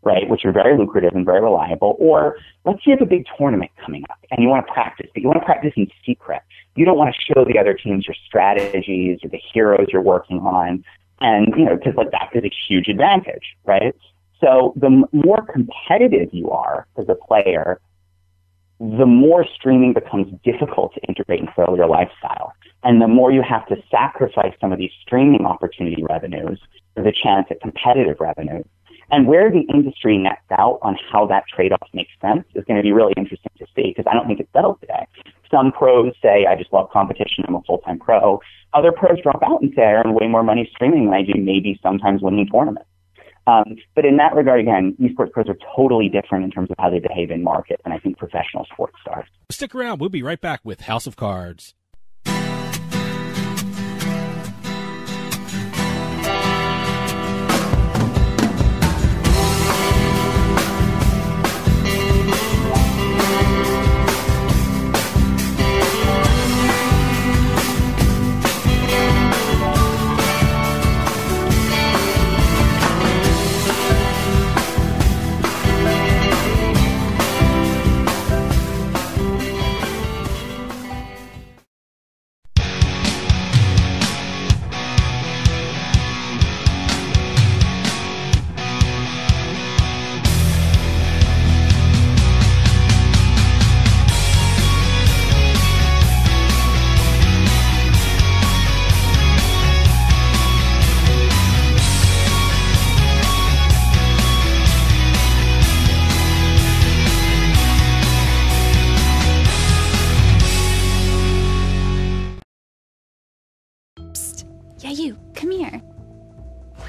I: right, which are very lucrative and very reliable. Or let's say you have a big tournament coming up and you want to practice, but you want to practice in secret. You don't want to show the other teams your strategies or the heroes you're working on. And, because that is a huge advantage, right? So the more competitive you are as a player, the more streaming becomes difficult to integrate into your lifestyle. And the more you have to sacrifice some of these streaming opportunity revenues for the chance at competitive revenues. And where the industry nets out on how that trade-off makes sense is going to be really interesting to see because I don't think it's settled today. Some pros say, I just love competition, I'm a full-time pro. Other pros drop out and say, I earn way more money streaming than I do maybe sometimes winning tournaments. But in that regard, again, esports pros are totally different in terms of how they behave in market than I think professional sports stars.
A: Stick around. We'll be right back with House of Cards.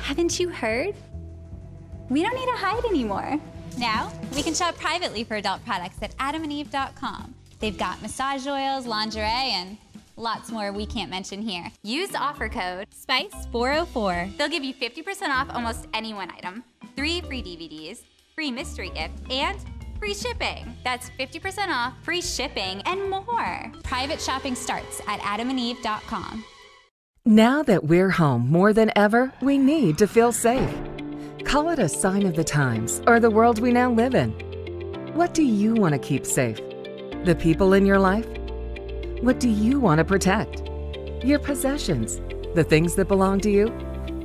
J: Haven't you heard? We don't need to hide anymore.
K: Now, we can shop privately for adult products at adamandeve.com. They've got massage oils, lingerie, and lots more we can't mention here. Use offer code SPICE404. They'll give you 50% off almost any one item, 3 free DVDs, free mystery gift, and free shipping. That's 50% off, free shipping, and more. Private shopping starts at adamandeve.com.
B: Now that we're home more than ever, we need to feel safe. Call it a sign of the times or the world we now live in. What do you want to keep safe? The people in your life? What do you want to protect? Your possessions, the things that belong to you,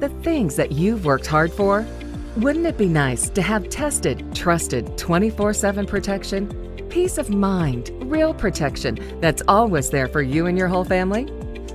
B: the things that you've worked hard for? Wouldn't it be nice to have tested, trusted 24/7 protection? Peace of mind, real protection that's always there for you and your whole family?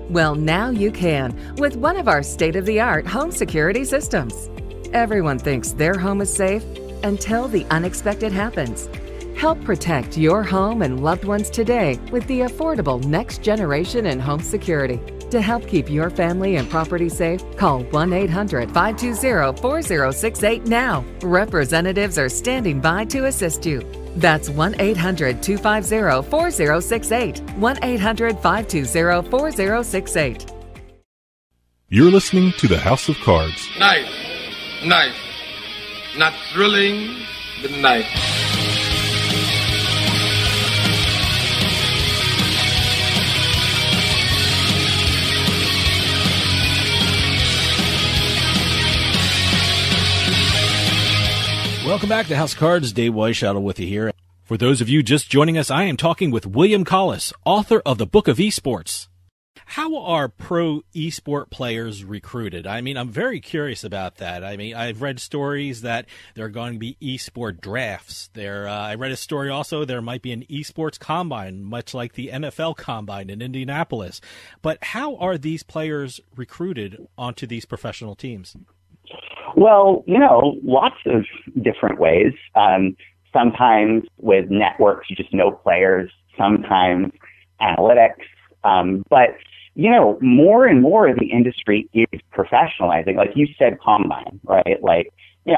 B: Well, now you can with one of our state-of-the-art home security systems. Everyone thinks their home is safe until the unexpected happens. Help protect your home and loved ones today with the affordable next generation in home security. To help keep your family and property safe, call 1-800-520-4068 now. Representatives are standing by to assist you. That's 1-800-250-4068. 1-800-520-4068.
L: You're listening to the House of Cards.
D: Knife. Not thrilling, but knife.
A: Welcome back to House of Cards. Dave Weishuttle with you here. For those of you just joining us, I am talking with William Collis, author of the Book of eSports. How are pro esport players recruited? I mean, I'm very curious about that. I mean, I've read stories that there are going to be esport drafts. I read a story also there might be an esports combine, much like the NFL combine in Indianapolis. But how are these players recruited onto these professional teams?
I: Well, lots of different ways. Sometimes with networks, you just know players, sometimes analytics. But more and more of the industry is professionalizing. Like you said, combine, right?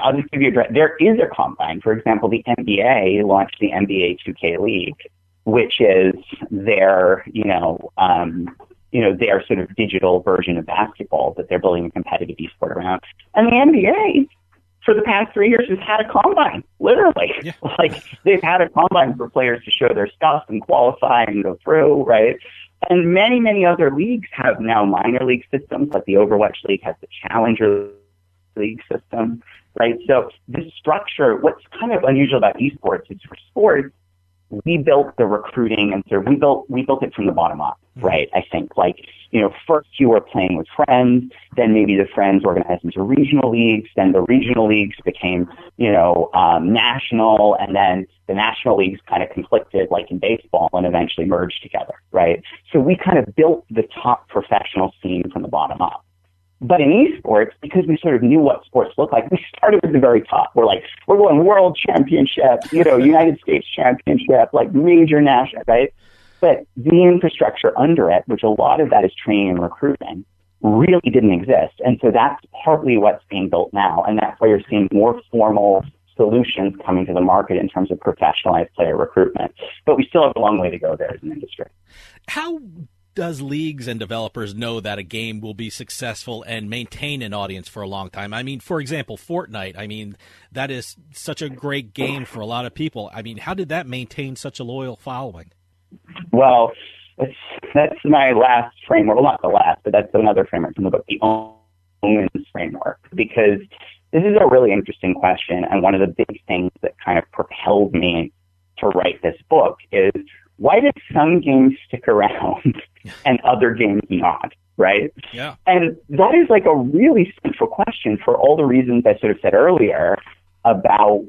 I: I'll just give you there is a combine. For example, the NBA launched the NBA 2K League, which is their sort of digital version of basketball that they're building a competitive esport around. And the NBA, for the past 3 years, has had a combine, literally. Yeah. They've had a combine for players to show their stuff and qualify and go through, right? And many, many other leagues have now minor league systems, like the Overwatch League has the Challenger League system, right? So this structure, what's kind of unusual about esports is for sports, we built the recruiting, and so we built it from the bottom up, right? I think first you were playing with friends, then maybe the friends organized into regional leagues, then the regional leagues became, national, and then the national leagues kind of conflicted like in baseball and eventually merged together, right? So we kind of built the top professional scene from the bottom up. But in esports, because we sort of knew what sports looked like, we started at the very top. We're going world championship, United States championship, major national, right? But the infrastructure under it, which a lot of that is training and recruiting, really didn't exist. And so that's partly what's being built now. And that's why you're seeing more formal solutions coming to the market in terms of professionalized player recruitment. But we still have a long way to go there as an industry.
A: How does leagues and developers know that a game will be successful and maintain an audience for a long time? I mean, for example, Fortnite, that is such a great game for a lot of people. How did that maintain such a loyal following?
I: Well, that's my last framework. Well, not the last, but that's another framework from the book, the Omens framework, because this is a really interesting question. And one of the big things that kind of propelled me to write this book is, why did some games stick around and other games not, right?
A: Yeah.
I: And that is a really central question for all the reasons I sort of said earlier about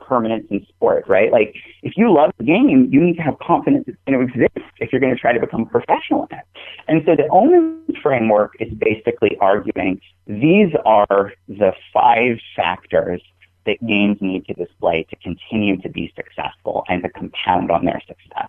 I: permanence in sport, right? If you love the game, you need to have confidence it's going to exist if you're going to try to become professional in it. And so the Omens framework is basically arguing these are the 5 factors that games need to display to continue to be successful and to compound on their success.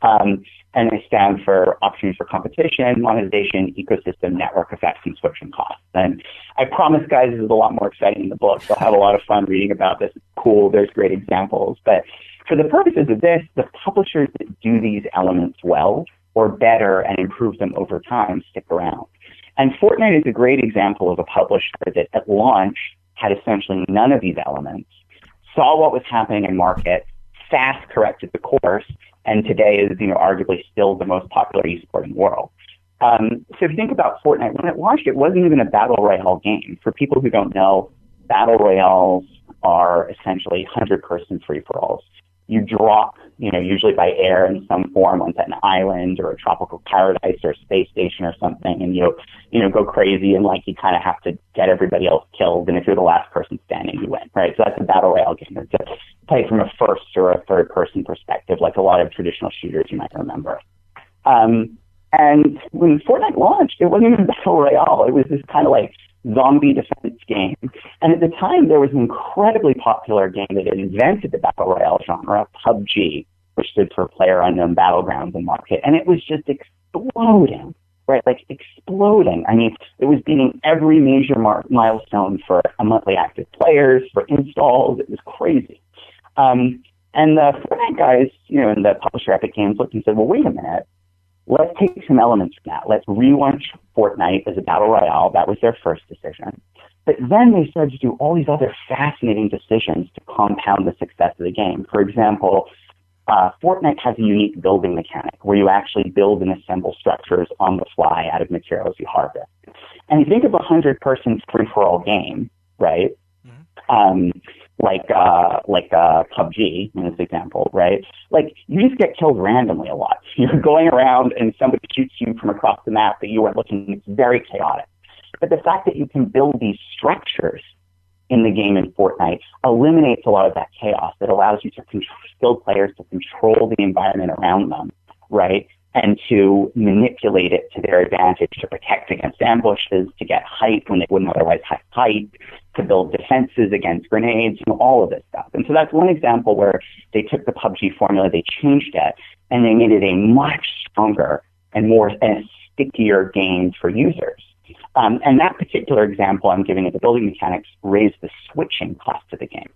I: And they stand for opportunities for competition, monetization, ecosystem, network effects, and switching costs. And I promise, guys, this is a lot more exciting in the book. You'll have a lot of fun reading about this. It's cool. There's great examples. But for the purposes of this, the publishers that do these elements well or better and improve them over time stick around. And Fortnite is a great example of a publisher that at launch had essentially none of these elements, saw what was happening in market, fast corrected the course, and today is, arguably still the most popular esport in the world. So if you think about Fortnite, when it launched, it wasn't even a battle royale game. For people who don't know, battle royales are essentially 100-person free-for-alls. you drop, usually by air in some form onto an island or a tropical paradise or a space station or something, and you go crazy and like you kind of have to get everybody else killed, and if you're the last person standing, you win, right? So that's a battle royale game. It's played from a first or a third person perspective, like a lot of traditional shooters you might remember. And when Fortnite launched, it wasn't even a battle royale. It was this kind of like zombie defense game. And at the time, there was an incredibly popular game that had invented the battle royale genre, PUBG, which stood for Player Unknown Battlegrounds in market. And it was just exploding, right? Like exploding. I mean, it was beating every major milestone for monthly active players, for installs. It was crazy. And the Fortnite guys, and the publisher Epic Games looked and said, well, wait a minute. Let's take some elements from that. Let's relaunch Fortnite as a battle royale. That was their first decision. But then they started to do all these other fascinating decisions to compound the success of the game. For example, Fortnite has a unique building mechanic where you actually build and assemble structures on the fly out of materials you harvest. And you think of a 100-person free-for-all game, right? Like PUBG in this example, right? Like you just get killed randomly a lot. You're going around and somebody shoots you from across the map that you weren't looking. It's very chaotic. But the fact that you can build these structures in the game in Fortnite eliminates a lot of that chaos. It allows you to skilled players to control the environment around them, right? And to manipulate it to their advantage, to protect against ambushes, to get height when they wouldn't otherwise have height, to build defenses against grenades, all of this stuff. And so that's one example where they took the PUBG formula, they changed it, and they made it a much stronger and more stickier game for users. And that particular example I'm giving of the building mechanics raised the switching cost of the game.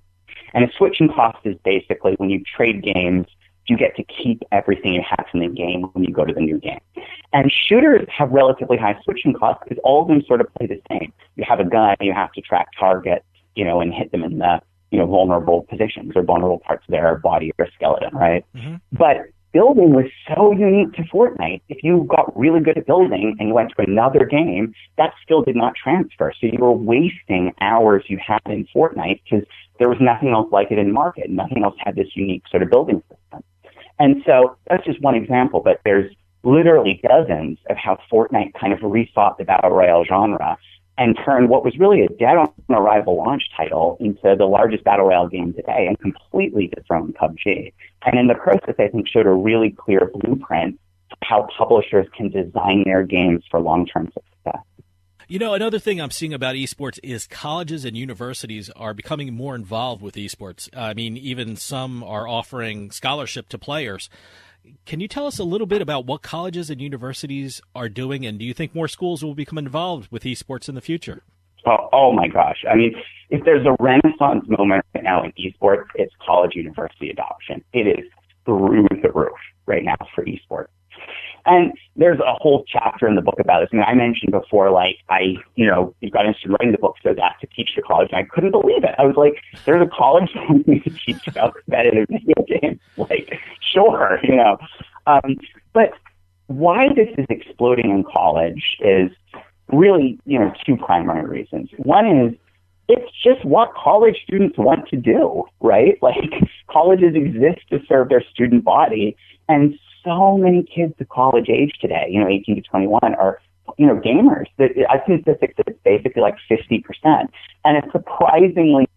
I: And a switching cost is basically when you trade games, you get to keep everything you have from the game when you go to the new game. And shooters have relatively high switching costs because all of them sort of play the same. You have a gun, you have to track targets, and hit them in the, vulnerable positions or vulnerable parts of their body or skeleton, right? Mm-hmm. But building was so unique to Fortnite. If you got really good at building and you went to another game, that skill did not transfer. So you were wasting hours you had in Fortnite because there was nothing else like it in the market. Nothing else had this unique sort of building system. And so that's just one example, but there's literally dozens of how Fortnite kind of rethought the battle royale genre and turned what was really a dead-on-arrival launch title into the largest battle royale game today and completely dethroned PUBG. And in the process, I think, showed a really clear blueprint for how publishers can design their games for long-term success.
A: Another thing I'm seeing about esports is colleges and universities are becoming more involved with esports. I mean, even some are offering scholarship to players. Can you tell us a little bit about what colleges and universities are doing, and do you think more schools will become involved with esports in the future?
I: Oh my gosh. I mean, if there's a renaissance moment right now in esports, it's college-university adoption. It is through the roof right now for esports. And there's a whole chapter in the book about this. I mean, I mentioned before, you got interested in writing the book so that to teach the college, and I couldn't believe it. I was like, there's a college who needs to teach about competitive video games. Sure, But why this is exploding in college is really, two primary reasons. One is it's just what college students want to do, right? Colleges exist to serve their student body, and so many kids of college age today, 18 to 21, are, gamers. I think statistics is basically 50%. And it's surprisingly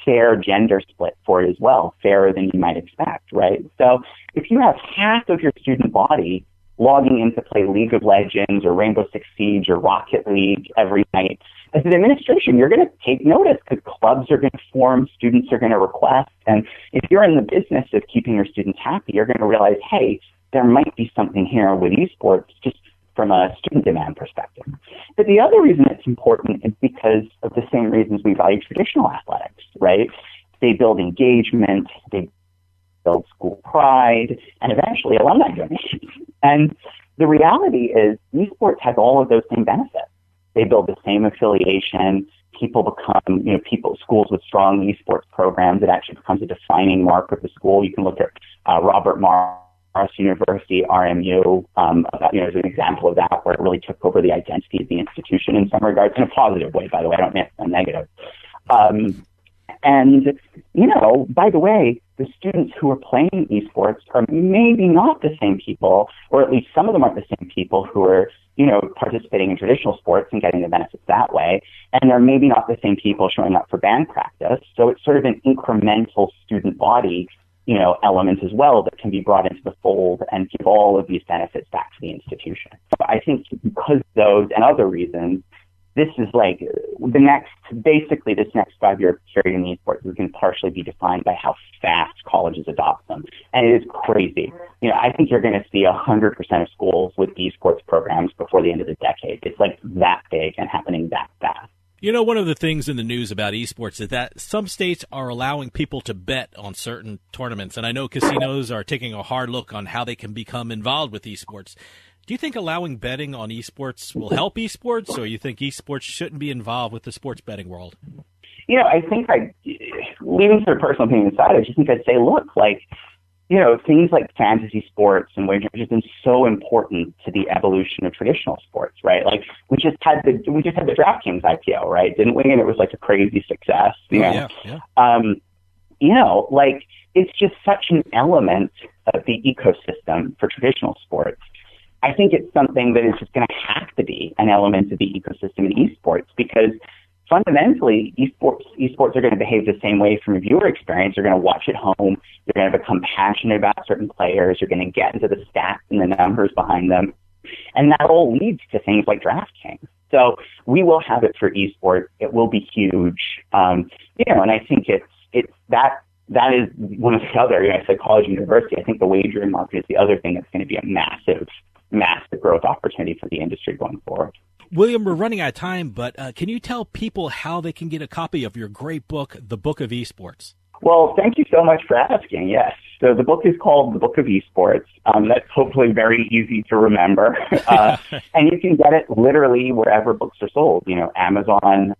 I: fair gender split for it as well, fairer than you might expect, right? So if you have half of your student body logging in to play League of Legends or Rainbow Six Siege or Rocket League every night, as an administration, you're going to take notice because clubs are going to form, students are going to request. And if you're in the business of keeping your students happy, you're going to realize, hey, there might be something here with esports just from a student demand perspective. But the other reason it's important is because of the same reasons we value traditional athletics, right? They build engagement, they build school pride, and eventually alumni donations. And the reality is esports has all of those same benefits. They build the same affiliation. People become, schools with strong esports programs. It actually becomes a defining mark of the school. You can look at Robert Morris University, RMU, as an example of that, where it really took over the identity of the institution in some regards, in a positive way, by the way. I don't mean a negative. And, you know, by the way, the students who are playing esports are maybe not the same people, or at least some of them aren't the same people who are, you know, participating in traditional sports and getting the benefits that way. And they're maybe not the same people showing up for band practice. So it's sort of an incremental student body, you know, element as well that can be brought into the fold and give all of these benefits back to the institution. So I think because those and other reasons, this is like this next 5-year period in the esports is going to partially be defined by how fast colleges adopt them. And it is crazy. You know, I think you're going to see 100% of schools with esports programs before the end of the decade. It's like that big and happening that fast.
A: You know, one of the things in the news about esports is that some states are allowing people to bet on certain tournaments. And I know casinos are taking a hard look on how they can become involved with esports. Do you think allowing betting on esports will help esports, or you think esports shouldn't be involved with the sports betting world?
I: You know, I think leaving sort of personal opinion aside, I just think I'd say, look, like, you know, things like fantasy sports and wagering have just been so important to the evolution of traditional sports, right? Like we just had the DraftKings IPO, right? Didn't we? And it was like a crazy success. You know? Yeah. You know, like it's just such an element of the ecosystem for traditional sports. I think it's something that is just going to have to be an element of the ecosystem in esports because fundamentally esports are going to behave the same way from a viewer experience. You're going to watch at home. You're going to become passionate about certain players. You're going to get into the stats and the numbers behind them. And that all leads to things like DraftKings. So we will have it for esports. It will be huge. You know, and I think it's that is one of the other, you know, I said college and university. I think the wagering market is the other thing that's going to be a massive growth opportunity for the industry going forward.
A: William, we're running out of time, but can you tell people how they can get a copy of your great book, The Book of Esports?
I: Well, thank you so much for asking. Yes. So the book is called The Book of Esports. That's hopefully very easy to remember. And you can get it literally wherever books are sold, you know, Amazon,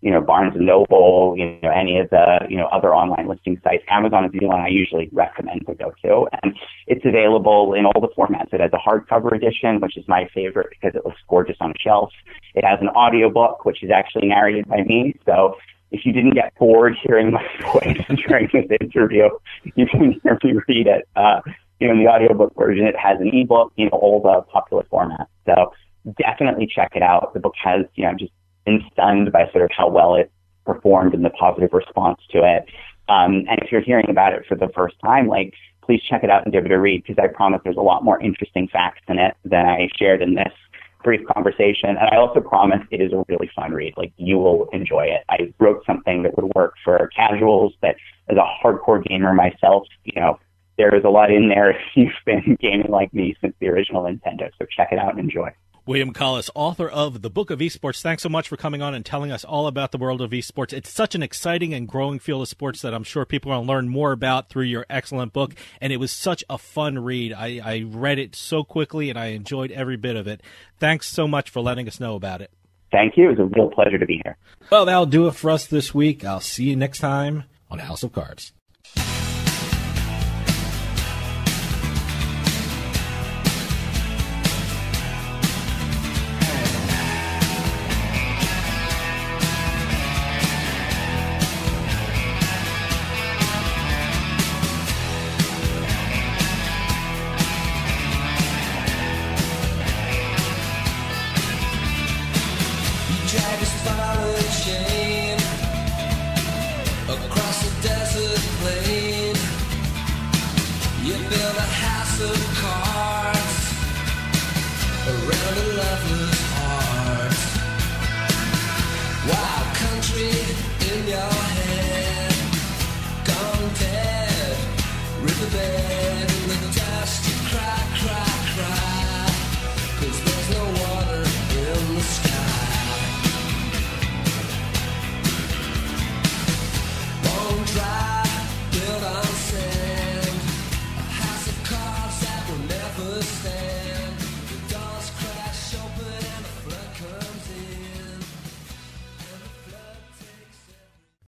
I: you know, Barnes & Noble, you know, any of the, you know, other online listing sites. Amazon is the one I usually recommend to go to. And it's available in all the formats. It has a hardcover edition, which is my favorite because it looks gorgeous on a shelf. It has an audiobook, which is actually narrated by me. So if you didn't get bored hearing my voice during this interview, you can hear me read it. You know, in the audiobook version, it has an ebook, you know, all the popular formats. So definitely check it out. The book has, you know, just been stunned by sort of how well it performed and the positive response to it. And if you're hearing about it for the first time, like, please check it out and give it a read because I promise there's a lot more interesting facts in it than I shared in this brief conversation. And I also promise it is a really fun read. Like, you will enjoy it. I wrote something that would work for casuals, that as a hardcore gamer myself, you know, there is a lot in there if you've been gaming like me since the original Nintendo. So check it out and enjoy.
A: William Collis, author of The Book of Esports, thanks so much for coming on and telling us all about the world of esports. It's such an exciting and growing field of sports that I'm sure people are going to learn more about through your excellent book, and it was such a fun read. I read it so quickly, and I enjoyed every bit of it. Thanks so much for letting us know about it.
I: Thank you. It was a real pleasure to be here.
A: Well, that'll do it for us this week. I'll see you next time on House of Cards.
F: Wild country in your head.